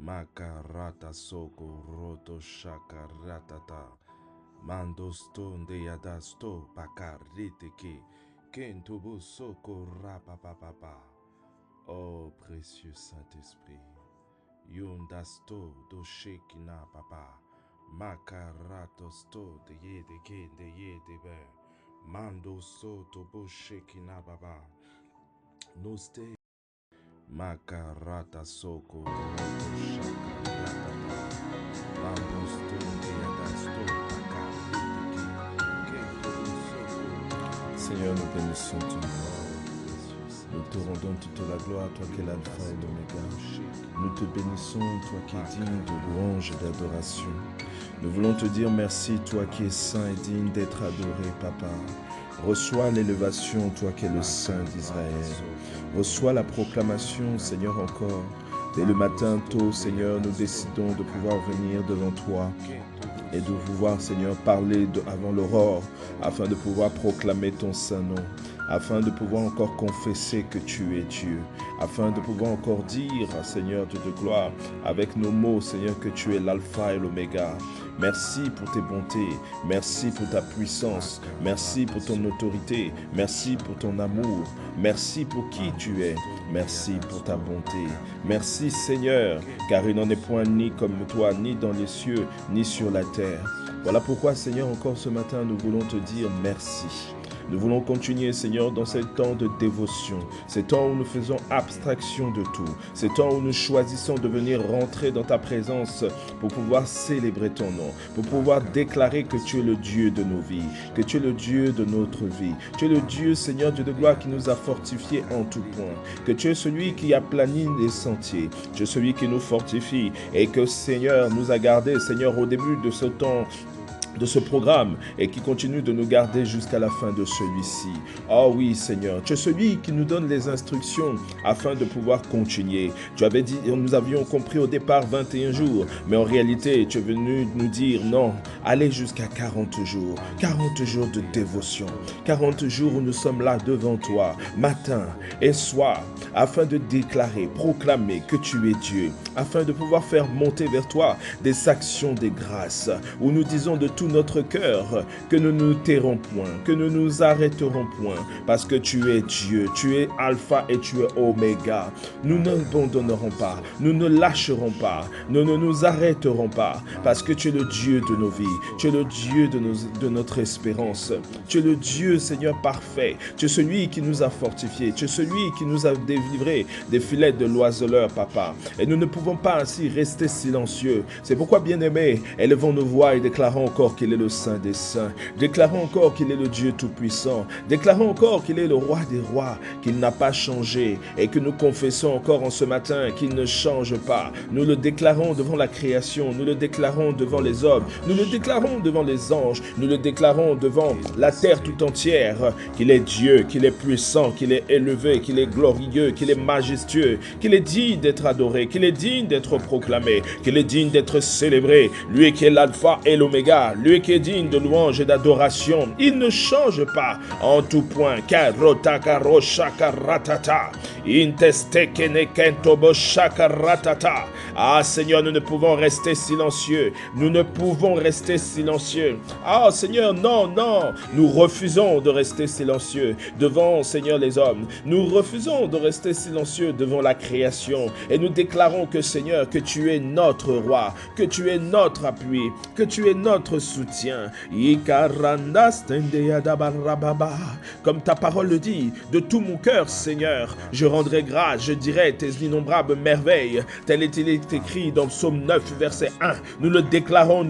Makarata soko roto shakaratata. Mando stonde yadasto pakarite ke. Kentobo soko rapapapapa. Oh précieux Saint-Esprit. Yundasto do shekina papa. Makarato sto de ye de ke de ye de be. Mando so to bo shekina baba. Noste. Makarata soko roto shakaratata. Mando stonde yadasto pakarite ke. Kentobo soko. Seigneur, nous bénissons ton nom. Nous te rendons toute la gloire, toi qui es l'alpha et l'oméga. Nous te bénissons, toi qui es digne de louange et d'adoration. Nous voulons te dire merci, toi qui es saint et digne d'être adoré, Papa. Reçois l'élévation, toi qui es le Saint d'Israël. Reçois la proclamation, Seigneur, encore. Dès le matin tôt, Seigneur, nous décidons de pouvoir venir devant toi et de pouvoir, Seigneur, parler avant l'aurore, afin de pouvoir proclamer ton saint nom, afin de pouvoir encore confesser que tu es Dieu, afin de pouvoir encore dire, Seigneur, Dieu de gloire, avec nos mots, Seigneur, que tu es l'alpha et l'oméga. Merci pour tes bontés, merci pour ta puissance, merci pour ton autorité, merci pour ton amour, merci pour qui tu es, merci pour ta bonté. Merci Seigneur, car il n'en est point ni comme toi, ni dans les cieux, ni sur la terre. Voilà pourquoi Seigneur, encore ce matin, nous voulons te dire merci. Nous voulons continuer, Seigneur, dans ce temps de dévotion, ce temps où nous faisons abstraction de tout, ce temps où nous choisissons de venir rentrer dans ta présence pour pouvoir célébrer ton nom, pour pouvoir déclarer que tu es le Dieu de nos vies, que tu es le Dieu de notre vie. Tu es le Dieu, Seigneur, Dieu de gloire, qui nous a fortifiés en tout point, que tu es celui qui aplanit les sentiers, tu es celui qui nous fortifie et que, Seigneur, nous a gardés, Seigneur, au début de ce temps, de ce programme et qui continue de nous garder jusqu'à la fin de celui-ci. Oh oui, Seigneur, tu es celui qui nous donne les instructions afin de pouvoir continuer. Tu avais dit, nous avions compris au départ 21 jours, mais en réalité, tu es venu nous dire non, allez jusqu'à 40 jours. 40 jours de dévotion. 40 jours où nous sommes là devant toi, matin et soir, afin de déclarer, proclamer que tu es Dieu, afin de pouvoir faire monter vers toi des actions de grâce, où nous disons de tout notre cœur que nous ne nous tairons point, que nous nous arrêterons point, parce que tu es Dieu, tu es Alpha et tu es Oméga. Nous n'abandonnerons pas, nous ne lâcherons pas, nous ne nous arrêterons pas, parce que tu es le Dieu de nos vies, tu es le Dieu de notre espérance, tu es le Dieu, Seigneur, parfait, tu es celui qui nous a fortifiés, tu es celui qui nous a délivrés des filets de l'oiseleur, Papa. Et nous ne pouvons pas ainsi rester silencieux. C'est pourquoi, bien-aimés, élevons nos voix et déclarons encore qu'il est le Saint des Saints. Déclarons encore qu'il est le Dieu Tout-Puissant. Déclarons encore qu'il est le Roi des Rois, qu'il n'a pas changé et que nous confessons encore en ce matin qu'il ne change pas. Nous le déclarons devant la création, nous le déclarons devant les hommes, nous le déclarons devant les anges, nous le déclarons devant la terre tout entière, qu'il est Dieu, qu'il est puissant, qu'il est élevé, qu'il est glorieux, qu'il est majestueux, qu'il est digne d'être adoré, qu'il est digne d'être proclamé, qu'il est digne d'être célébré. Lui qui est l'alpha et l'oméga, lui qui est digne de louange et d'adoration, il ne change pas en tout point. Ah Seigneur, nous ne pouvons rester silencieux, nous ne pouvons rester silencieux. Ah Seigneur, non, non, nous refusons de rester silencieux devant, Seigneur, les hommes. Nous refusons de rester silencieux devant la création et nous déclarons que, Seigneur, que tu es notre roi, que tu es notre appui, que tu es notre soutien. Comme ta parole le dit, de tout mon cœur, Seigneur, je rendrai grâce, je dirai tes innombrables merveilles. Tel est-il écrit dans Psaume 9, verset 1. Nous le déclarons,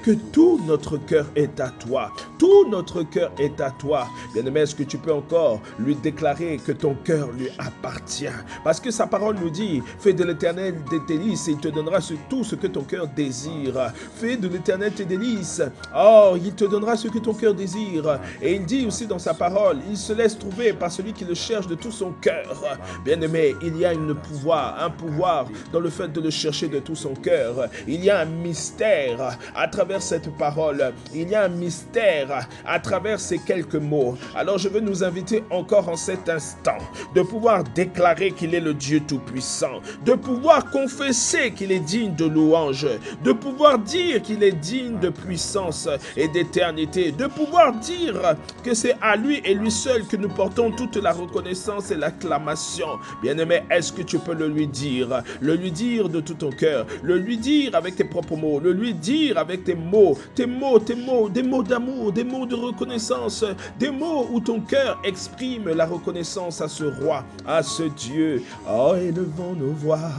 que tout notre cœur est à toi. Tout notre cœur est à toi. Bien-aimé, est-ce que tu peux encore lui déclarer que ton cœur lui appartient? Parce que sa parole nous dit, fais de l'Éternel tes délices et il te donnera tout ce que ton cœur désire. Fais de l'Éternel tes délices. Oh, il te donnera ce que ton cœur désire. Et il dit aussi dans sa parole, il se laisse trouver par celui qui le cherche de tout son cœur. Bien-aimé, il y a un pouvoir dans le fait de le chercher de tout son cœur. Il y a un mystère à travers cette parole. Il y a un mystère à travers ces quelques mots. Alors je veux nous inviter encore en cet instant de pouvoir déclarer qu'il est le Dieu Tout-Puissant, de pouvoir confesser qu'il est digne de louange, de pouvoir dire qu'il est digne de puissance et d'éternité, de pouvoir dire que c'est à lui et lui seul que nous portons toute la reconnaissance et l'acclamation. Bien-aimé, est-ce que tu peux le lui dire de tout ton cœur, le lui dire avec tes propres mots, le lui dire avec tes mots, des mots d'amour, des mots de reconnaissance, des mots où ton cœur exprime la reconnaissance à ce roi, à ce Dieu. Oh, élevons nos voix.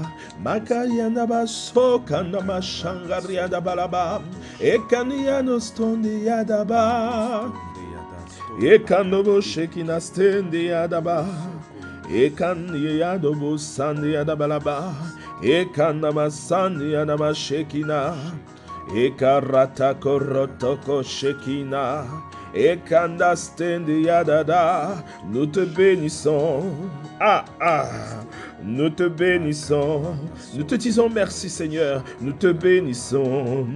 Makayana sokana shangariada balaba. Ekaniano stondi yadaba. Ekanobo shekina stendi yadaba. Ekaniadobo sandi yadabalaba. Ekanama sandi yadaba shekina. Ekarata korotoko shekina. Ekanda stendi yadada. Nous te bénissons. Nous te bénissons. Nous te disons merci Seigneur. Nous te bénissons.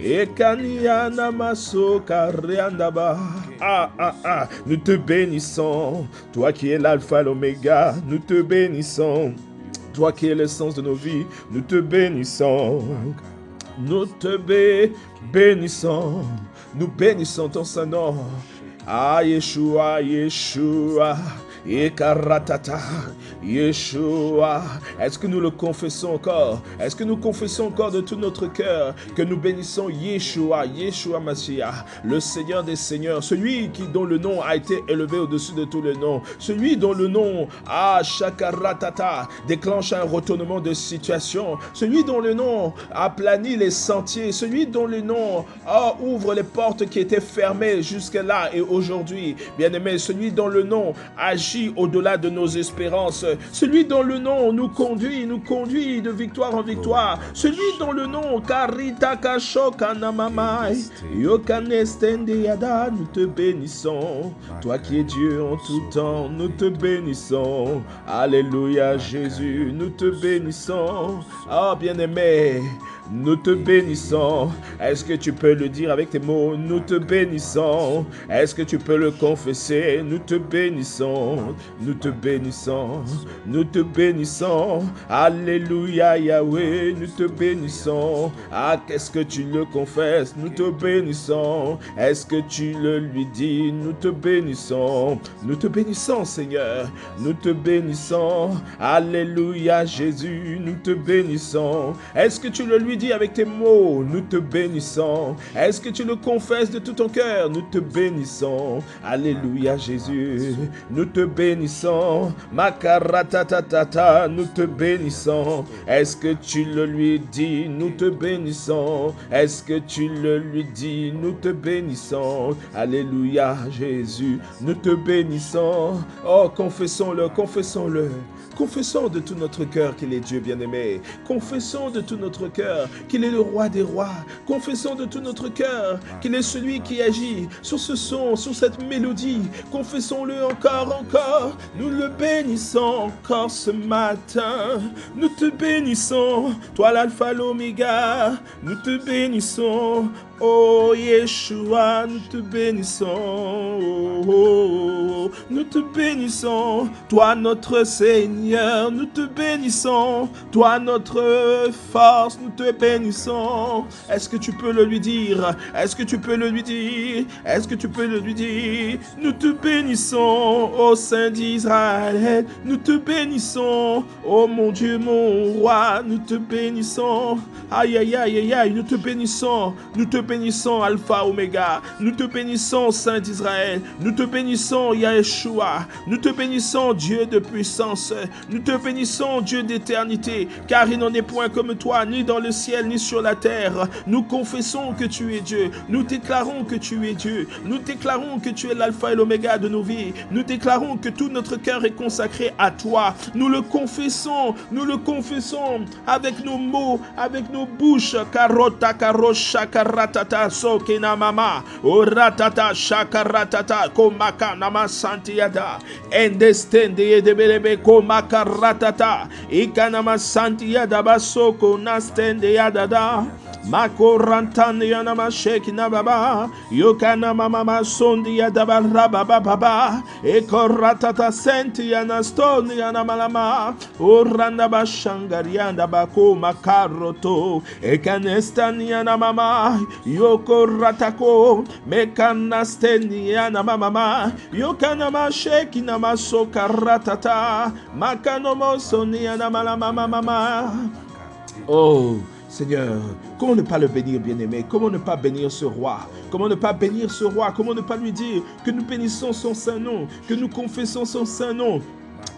Ekaniana maso kariandaba. Nous te bénissons. Toi qui es l'alpha et l'oméga, nous te bénissons. Toi qui es l'essence de nos vies, nous te bénissons. Nous te bénissons. Nous bénissons ton Saint-Nom. Yeshua, Yeshua. Ekaratata, Yeshua. Est-ce que nous le confessons encore? Est-ce que nous confessons encore de tout notre cœur que nous bénissons Yeshua, Yeshua Mashiach, le Seigneur des Seigneurs, celui dont le nom a été élevé au-dessus de tous les noms, celui dont le nom, Shakaratata, déclenche un retournement de situation, celui dont le nom aplanit les sentiers, celui dont le nom ouvre les portes qui étaient fermées jusque-là et aujourd'hui, bien-aimé, celui dont le nom agit au-delà de nos espérances, celui dont le nom nous conduit de victoire en victoire, celui dont le nom Karita Kashokanamamai Yokanestendeyada, nous te bénissons, toi qui es Dieu en tout temps, nous te bénissons, alléluia Jésus, nous te bénissons, bien-aimé, nous te bénissons. Est-ce que tu peux le dire avec tes mots? Nous te bénissons. Est-ce que tu peux le confesser? Nous te bénissons. Nous te bénissons. Nous te bénissons. Alléluia Yahweh. Nous te bénissons. Qu'est-ce que tu le confesses? Nous te bénissons. Est-ce que tu le lui dis? Nous te bénissons. Nous te bénissons Seigneur. Nous te bénissons. Alléluia Jésus. Nous te bénissons. Est-ce que tu le lui dis avec tes mots? Nous te bénissons. Est-ce que tu le confesses de tout ton cœur? Nous te bénissons. Alléluia Jésus. Nous te bénissons. Makaratatata. Nous te bénissons. Est-ce que tu le lui dis? Nous te bénissons. Est-ce que tu le lui dis? Nous te bénissons. Alléluia Jésus. Nous te bénissons. Oh, confessons-le, confessons-le. Confessons de tout notre cœur qu'il est Dieu bien-aimé. Confessons de tout notre cœur qu'il est le roi des rois. Confessons de tout notre cœur qu'il est celui qui agit sur ce son, sur cette mélodie. Confessons-le encore. Nous le bénissons encore ce matin. Nous te bénissons, toi l'alpha, l'oméga. Nous te bénissons. Oh Yeshua, nous te bénissons. Nous te bénissons, toi notre Seigneur, nous te bénissons, toi notre force, nous te bénissons. Est-ce que tu peux le lui dire? Est-ce que tu peux le lui dire? Est-ce que tu peux le lui dire? Nous te bénissons, ô Saint d'Israël, nous te bénissons, ô mon Dieu, mon roi, nous te bénissons. Aïe, aïe, aïe, aïe, aïe, nous te bénissons, Alpha, Oméga, nous te bénissons, Saint d'Israël, nous te bénissons, Yeshua, nous te bénissons, Dieu de puissance, nous te bénissons, Dieu d'éternité, car il n'en est point comme toi, ni dans le ciel ni sur la terre. Nous confessons que tu es Dieu. Nous déclarons que tu es Dieu. Nous déclarons que tu es l'alpha et l'oméga de nos vies. Nous déclarons que tout notre cœur est consacré à toi. Nous le confessons avec nos mots, avec nos bouches. Karota karosha karatata sokena mama. Oratata shakaratata komaka nama santiada. Endestende debelebe komaka ratata. Ikanama santiada basoko nastende yadada. Mako rantani yana masheki na baba yokana mama sondi ya dabara baba baba ekoratata senti yana stoni yana malama oranda bashangari yana bako makaroto ekanestani yana mama yoko ratako mekanasteni yana mama yokana masheki na masoka ratata makanomo soni yana malama mama. Oh Seigneur, comment ne pas le bénir, bien-aimé? Comment ne pas bénir ce roi? Comment ne pas bénir ce roi? Comment ne pas lui dire que nous bénissons son saint nom, que nous confessons son saint nom?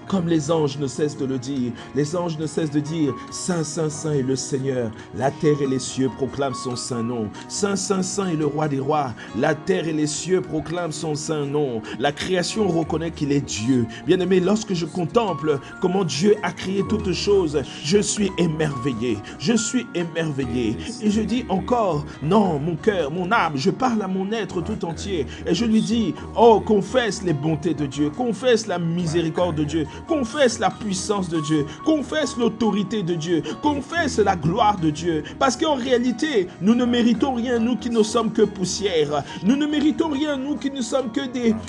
Comme les anges ne cessent de le dire, les anges ne cessent de dire « Saint, Saint, Saint est le Seigneur, la terre et les cieux proclament son saint nom. Saint, Saint, Saint est le roi des rois, la terre et les cieux proclament son saint nom. » La création reconnaît qu'il est Dieu. Bien-aimé, lorsque je contemple comment Dieu a créé toutes choses, je suis émerveillé. Je suis émerveillé. Et je dis encore, non, mon cœur, mon âme, je parle à mon être tout entier. Et je lui dis, oh, confesse les bontés de Dieu, confesse la miséricorde de Dieu, confesse la puissance de Dieu, confesse l'autorité de Dieu, confesse la gloire de Dieu. Parce qu'en réalité, nous ne méritons rien, nous qui ne sommes que poussière. Nous ne méritons rien, nous qui ne sommes que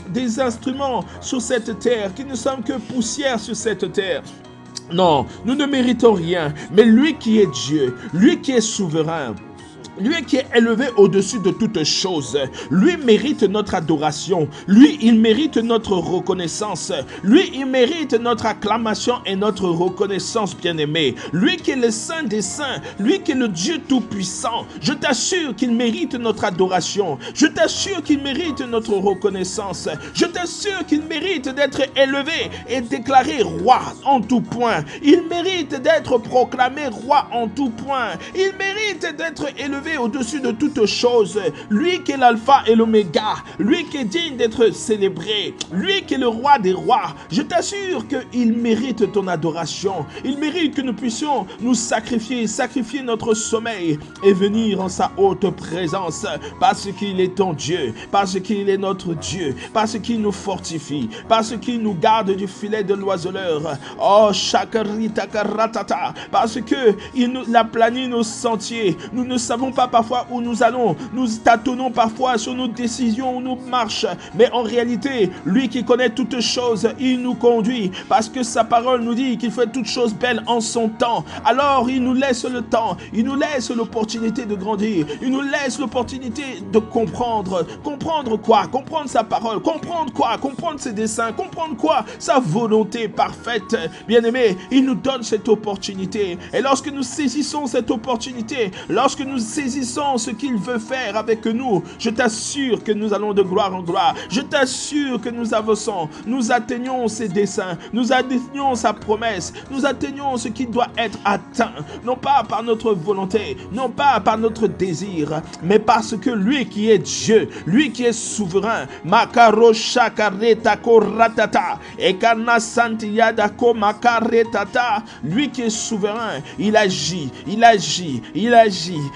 des instruments sur cette terre, qui ne sommes que poussière sur cette terre. Non, nous ne méritons rien. Mais lui qui est Dieu, lui qui est souverain, lui qui est élevé au-dessus de toutes choses, lui mérite notre adoration, lui il mérite notre reconnaissance, lui il mérite notre acclamation et notre reconnaissance, bien-aimé. Lui qui est le Saint des Saints, lui qui est le Dieu tout-puissant, je t'assure qu'il mérite notre adoration, je t'assure qu'il mérite notre reconnaissance, je t'assure qu'il mérite d'être élevé et déclaré roi en tout point, il mérite d'être proclamé roi en tout point, il mérite d'être élevé au-dessus de toutes choses, lui qui est l'alpha et l'oméga, lui qui est digne d'être célébré, lui qui est le roi des rois. Je t'assure qu'il mérite ton adoration, il mérite que nous puissions nous sacrifier notre sommeil et venir en sa haute présence, parce qu'il est ton Dieu, parce qu'il est notre Dieu, parce qu'il nous fortifie, parce qu'il nous garde du filet de l'oiseleur. Oh, chakarita karatata, parce que il aplanit nos sentiers. Nous ne savons pas parfois où nous allons, nous tâtonnons parfois sur nos décisions, où nous marchons, mais en réalité, lui qui connaît toutes choses, il nous conduit, parce que sa parole nous dit qu'il fait toutes choses belles en son temps. Alors il nous laisse le temps, il nous laisse l'opportunité de grandir, il nous laisse l'opportunité de comprendre. Comprendre quoi? Comprendre sa parole. Comprendre quoi? Comprendre ses desseins. Comprendre quoi? Sa volonté parfaite. Bien-aimé, il nous donne cette opportunité, et lorsque nous saisissons cette opportunité, lorsque nous saisissons ce qu'il veut faire avec nous, je t'assure que nous allons de gloire en gloire. Je t'assure que nous avançons, nous atteignons ses desseins, nous atteignons sa promesse, nous atteignons ce qui doit être atteint, non pas par notre volonté, non pas par notre désir, mais parce que lui qui est Dieu, lui qui est souverain, Makaro shakareta koratata, ekana santiyada ko makaretata, lui qui est souverain, il agit,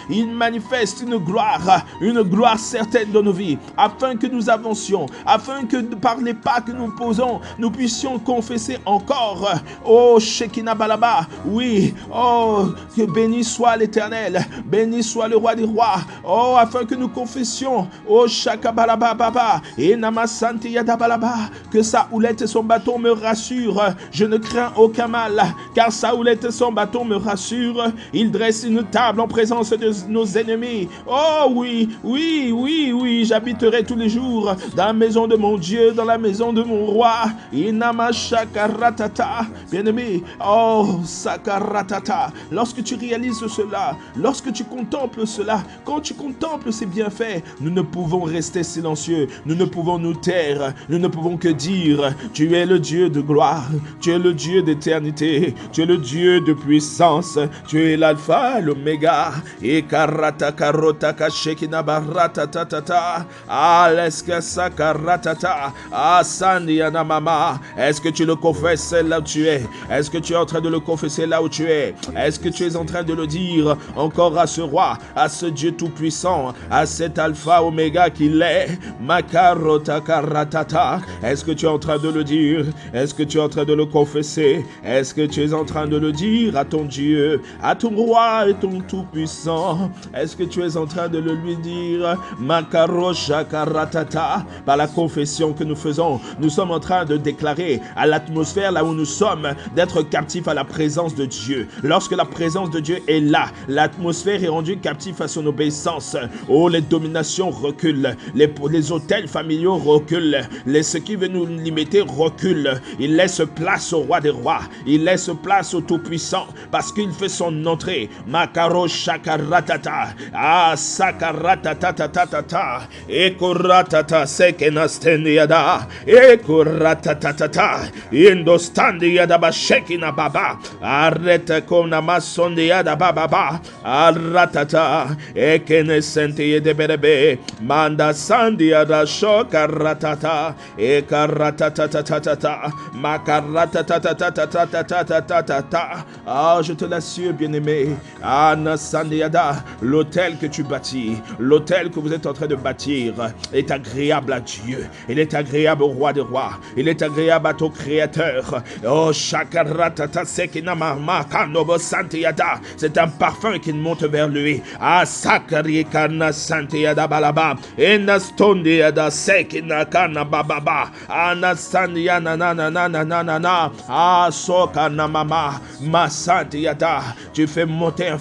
il manifeste une gloire certaine dans nos vies, afin que nous avancions, afin que par les pas que nous posons, nous puissions confesser encore. Oh, Shekinah Balaba, oui, oh, que béni soit l'Éternel, béni soit le roi des rois, oh, afin que nous confessions, oh, Shakabalaba Baba, et Namasanti Yadabalaba, que sa houlette et son bâton me rassurent, je ne crains aucun mal, car sa houlette et son bâton me rassurent, il dresse une table en présence de nos ennemis. Oh oui, oui, oui, oui, j'habiterai tous les jours dans la maison de mon Dieu, dans la maison de mon roi. Inama shakaratata. Bien-aimé, oh sakaratata. Lorsque tu réalises cela, lorsque tu contemples cela, quand tu contemples ces bienfaits, nous ne pouvons rester silencieux, nous ne pouvons nous taire, nous ne pouvons que dire, tu es le Dieu de gloire, tu es le Dieu d'éternité, tu es le Dieu de puissance, tu es l'alpha, l'oméga. Et karata karota kashekina barata tatata. Aleska sakaratata. Asandiana mama. Est-ce que tu le confesses là où tu es? Est-ce que tu es en train de le confesser là où tu es? Est-ce que tu es en train de le dire encore à ce roi, à ce Dieu tout-puissant, à cet alpha oméga qu'il est? Makarota karatata. Est-ce que tu es en train de le dire? Est-ce que tu es en train de le confesser? Est-ce que tu es en train de le dire à ton Dieu, à ton roi et ton tout-puissant? Est-ce que tu es en train de le lui dire? Makarosha karatata. Par la confession que nous faisons, nous sommes en train de déclarer à l'atmosphère là où nous sommes d'être captifs à la présence de Dieu. Lorsque la présence de Dieu est là, l'atmosphère est rendue captive à son obéissance. Oh, les dominations reculent, les hôtels familiaux reculent, ce qui veut nous limiter recule. Il laisse place au roi des rois, il laisse place au tout-puissant parce qu'il fait son entrée. Makaro shakaratata. Ah, sakaratatatatatata. Ekoratata sekenastendiada. Ekoratatata. Indostandiada bashekina baba. Arrête kona masondiada baba. Aratata. Ekenesente de berebe. Manda sandiada shokaratata. Ekaratatata. Makaratatatatatatatatatata. Ah, je te l'assure, bien-aimé. Anasandiada, l'hôtel que tu bâtis, l'hôtel que vous êtes en train de bâtir est agréable à Dieu. Il est agréable au roi des rois. Il est agréable à ton créateur. Oh, shakaratata sekinamama kanobo santiada. C'est un parfum qui monte vers lui. Ah, sakarikana santiada balaba. Enastondiada sekinakana bababa. Anasandiana nananana. Ah, sokanamama. Massantiada, tu fais monter un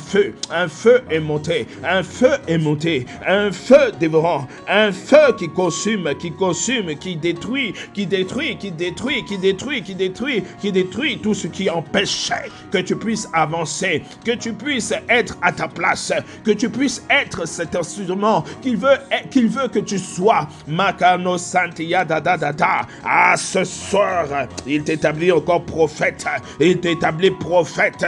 feu est monté, un feu est monté, un feu dévorant, un feu qui consume, qui détruit tout ce qui empêchait que tu puisses avancer, que tu puisses être à ta place, que tu puisses être cet instrument qu'il veut que tu sois. Makano Santiada Dada. Ah, ce soir, il t'établit encore prophète. Il t'établit prophète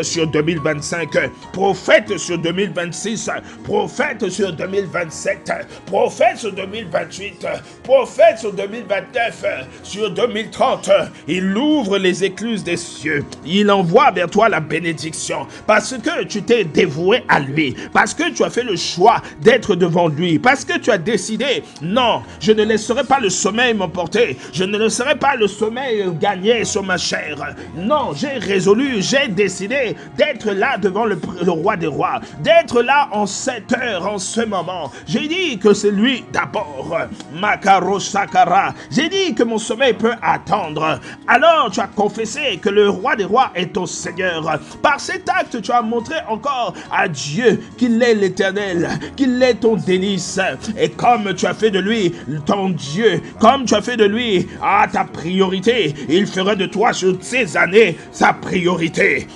sur 2025, prophète sur 2026, prophète sur 2027, prophète sur 2028, prophète sur 2029, sur 2030. Il ouvre les écluses des cieux. Il envoie vers toi la bénédiction parce que tu t'es dévoué à lui, parce que tu as fait le choix d'être devant lui, parce que tu as décidé, non, je ne laisserai pas le sommeil m'emporter, je ne laisserai pas le sommeil gagner sur ma chair. Non, j'ai résolu, j'ai décidé d'être là devant le roi des rois, d'être là en cette heure, en ce moment. J'ai dit que c'est lui d'abord. Makaro Sakara. J'ai dit que mon sommeil peut attendre. Alors tu as confessé que le roi des rois est ton Seigneur. Par cet acte, tu as montré encore à Dieu qu'il est l'Éternel, qu'il est ton délice. Et comme tu as fait de lui ton Dieu, comme tu as fait de lui ta priorité, il fera de toi sur ces années sa priorité.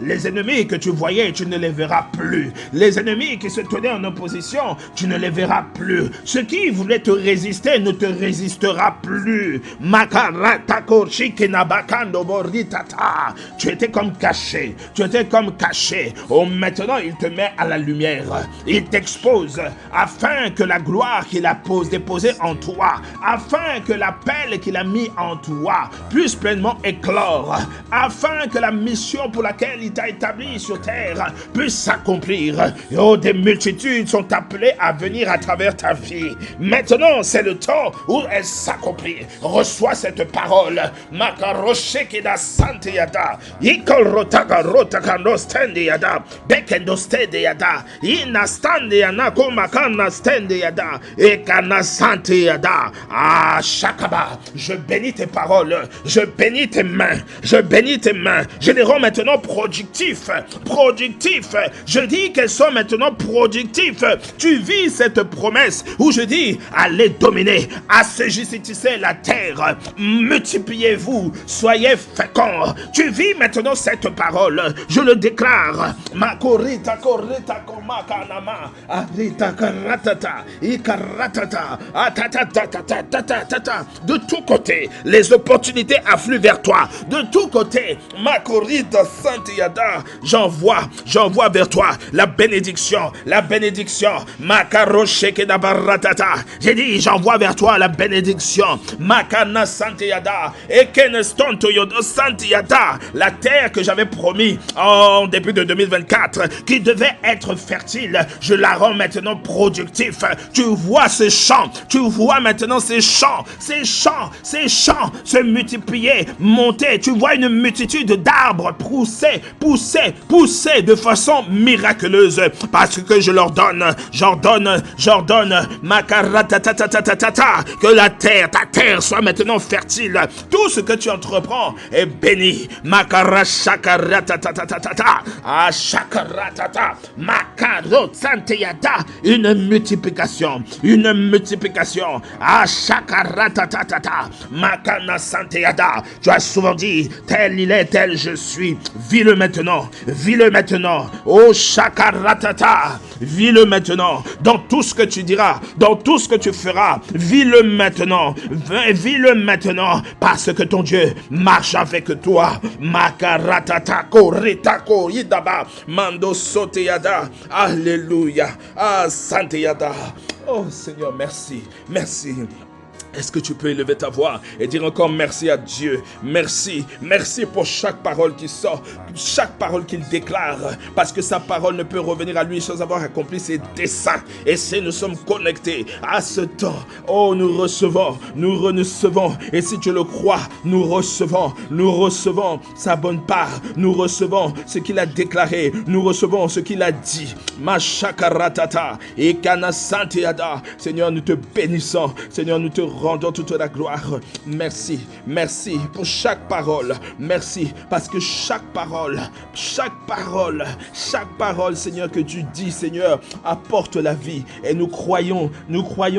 Les ennemis que tu voyais, tu ne les verras plus. Les ennemis qui se tenaient en opposition, tu ne les verras plus. Ceux qui voulaient te résister ne te résistera plus. Tu étais comme caché. Tu étais comme caché. Oh, maintenant, il te met à la lumière. Il t'expose afin que la gloire qu'il a déposée en toi, afin que l'appel qu'il a mis en toi puisse pleinement éclore, afin que la mission pour laquelle il t'a établi sur terre puisse s'accomplir. Oh, des multitudes sont appelées à venir à travers ta vie. Maintenant, c'est le temps où elle s'accomplit. Reçois cette parole. Makaroshekida Santiada, Ikolrotaga Rotaka Nostendiada, Bekendostendiada, Inastandiana Komakana Stendiada, Ekana Santiada. Ah, Shakaba, je bénis tes paroles, je bénis tes mains. Je bénis tes mains. Je les rends maintenant productifs. Productifs. Je dis qu'elles sont maintenant productifs. Tu vis cette promesse où je dis, allez dominer, assaisissez la terre, multipliez-vous, soyez féconds. Tu vis maintenant cette parole. Je le déclare. Makorita korita komakanama. Arita karatata. Ikaratata. Atatatatata. De tous côtés, les opportunités affluent vers toi. De tous côtés, Makorita Santiada. J'envoie vers toi la bénédiction. La bénédiction. Makaroshekinabaratata. J'ai dit, j'envoie vers toi la bénédiction. Makana Santiada. Ekenestonto Yodo Santiada. La terre que j'avais promis en début de 2024, qui devait être fertile, je la rends maintenant productif. Tu vois ces champs. Tu vois maintenant ces champs se multiplier, monter. Tu vois une multitude d'arbres pousser de façon miraculeuse, parce que j'ordonne, Makaratatatata, que ta terre soit maintenant fertile. Tout ce que tu entreprends est béni. Makarashakaratatata, ashakaratata, makarotanteyata, une multiplication, ashakaratatata, makana santeyada. Tu as souvent dit, tel il est, tel je suis. Vis-le maintenant, oh shakaratata, vis-le maintenant, dans tout ce que tu diras, dans tout ce que tu feras, vis-le maintenant, parce que ton Dieu marche avec toi. Makaratata koritako yidaba mando soteyada. Alléluia. Ah santeyada. Oh Seigneur, merci. Est-ce que tu peux élever ta voix et dire encore merci à Dieu? Merci pour chaque parole qui sort, chaque parole qu'il déclare, parce que sa parole ne peut revenir à lui sans avoir accompli ses desseins. Et si nous sommes connectés à ce temps, oh, nous recevons, et si tu le crois, nous recevons sa bonne part, nous recevons ce qu'il a déclaré, nous recevons ce qu'il a dit. Mashakaratata et Kana Santiada. Seigneur, nous te bénissons, Seigneur, nous te rendons toute la gloire. Merci pour chaque parole. Merci parce que chaque parole, Seigneur, que tu dis, Seigneur, apporte la vie. Et nous croyons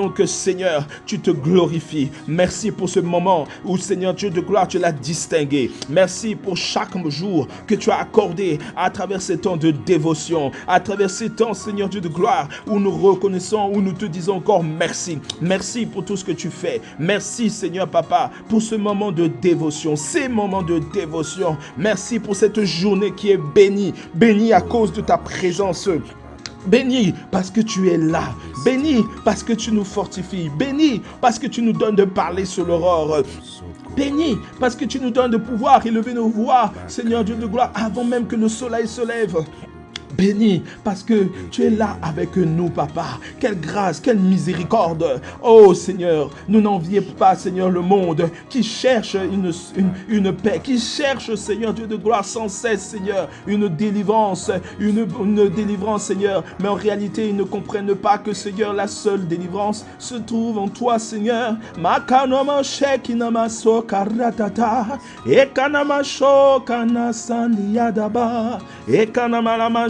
que, Seigneur, tu te glorifies. Merci pour ce moment où, Seigneur Dieu de gloire, tu l'as distingué. Merci pour chaque jour que tu as accordé à travers ces temps de dévotion, à travers ces temps, Seigneur Dieu de gloire, où nous reconnaissons, où nous te disons encore merci. Merci pour tout ce que tu fais. Merci Seigneur Papa pour ce moment de dévotion, ces moments de dévotion. Merci pour cette journée qui est bénie à cause de ta présence. Béni parce que tu es là. Béni parce que tu nous fortifies. Béni parce que tu nous donnes de parler sur l'aurore. Béni parce que tu nous donnes de pouvoir élever nos voix, Seigneur Dieu de gloire, avant même que le soleil se lève. Béni parce que tu es là avec nous, Papa. Quelle grâce, quelle miséricorde. Oh Seigneur, nous n'envions pas, Seigneur, le monde qui cherche une paix, qui cherche, Seigneur Dieu de gloire, sans cesse, Seigneur, une délivrance, Seigneur. Mais en réalité, ils ne comprennent pas que, Seigneur, la seule délivrance se trouve en toi, Seigneur. Makanoma shekinama sokaratata, ekanama shokana sandiadaba, ekanama lama.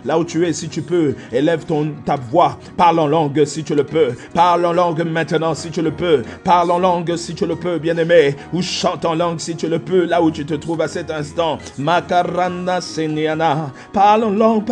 Là où tu es, si tu peux, élève ta voix. Parle en langue si tu le peux. Parle en langue maintenant si tu le peux. Parle en langue si tu le peux, bien-aimé. Ou chante en langue si tu le peux, là où tu te trouves à cet instant. Makarana Seniana. Parle en langue.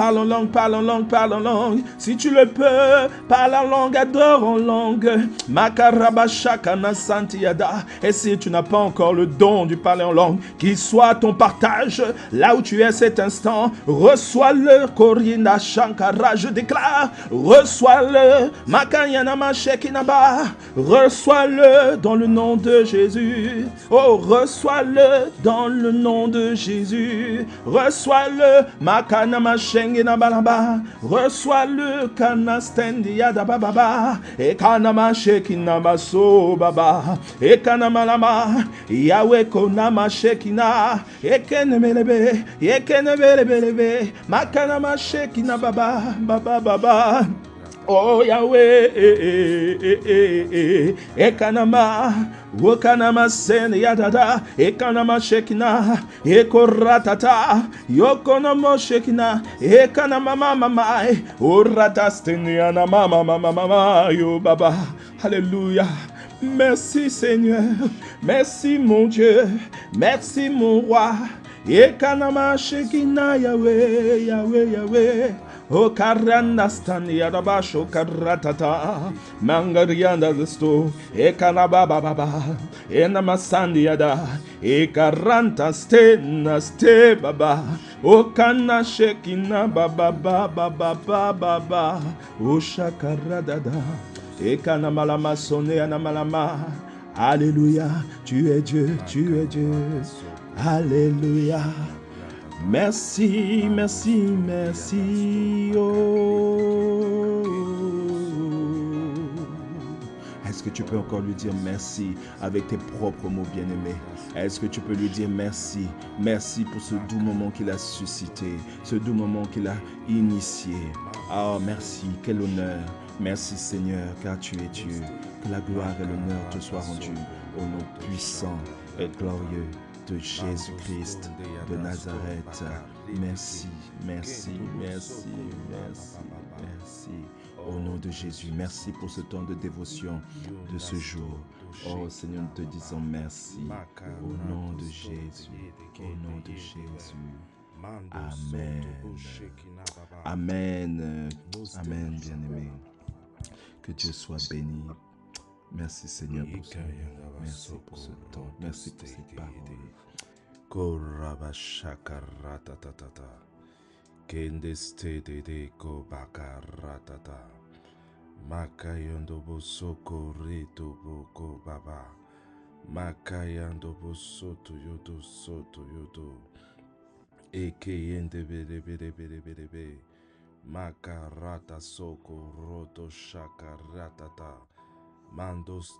Si tu le peux, parle en langue, adore en langue. Makarabashakana Santiada. Et si tu n'as pas encore le don du parler en langue, qu'il soit ton partage, là où tu es à cet instant. Reçois-le, Korina Shankara, je déclare, reçois-le, Makayana Mashekinaba, reçois-le dans le nom de Jésus. Oh, reçois-le dans le nom de Jésus. Reçois-le, Makana Mashenginaba, reçois-le, Kanastendiadababa, et Kanama Shekinaba so baba, et Kanamalama, Yahweh Konama Shekina, et Kenemelebe, et Kenemelebe. Makanama shekina baba. Oh Yahweh, Ekanama, Wokanama sen yadada, ekanama shekina, ekoratata, yokonomo shekina, ekanama mama, oratasteniana mama, yo baba. Alléluia. Merci Seigneur, merci mon Dieu, merci mon roi. Ekanama shekina Yahweh, Yahweh, Yahweh. O karanda stani yarabasho karatata mangarianda sto e kanababa baba e namasandi yada e karanta ste baba o kana shekina baba baba baba baba o shakaradada e kana malama sone anamalama. Alléluia, tu es Dieu, tu es Dieu. Alléluia. Merci, merci, merci. Oh. Est-ce que tu peux encore lui dire merci avec tes propres mots bien-aimés? Est-ce que tu peux lui dire merci? Merci pour ce doux moment qu'il a suscité, ce doux moment qu'il a initié. Ah, merci, quel honneur. Merci Seigneur, car tu es Dieu. Que la gloire et l'honneur te soient rendus au nom puissant et glorieux de Jésus-Christ de Nazareth. Merci, merci, merci, merci, merci. Au nom de Jésus, merci pour ce temps de dévotion de ce jour. Oh Seigneur, nous te disons merci. Au nom de Jésus, au nom de Jésus. Amen. Amen. Amen, bien-aimé. Que Dieu soit béni. Merci Seigneur pour ce moment. Merci pour ce temps. Merci pour cette parole. Korabashakaratatata. Kendeste de ko bakaratata. Makayondo bosoko rito boko baba. Makayando bosoto yodo soto yodo. Ekeyende bere. Makarata soko roto shakaratata. Mandos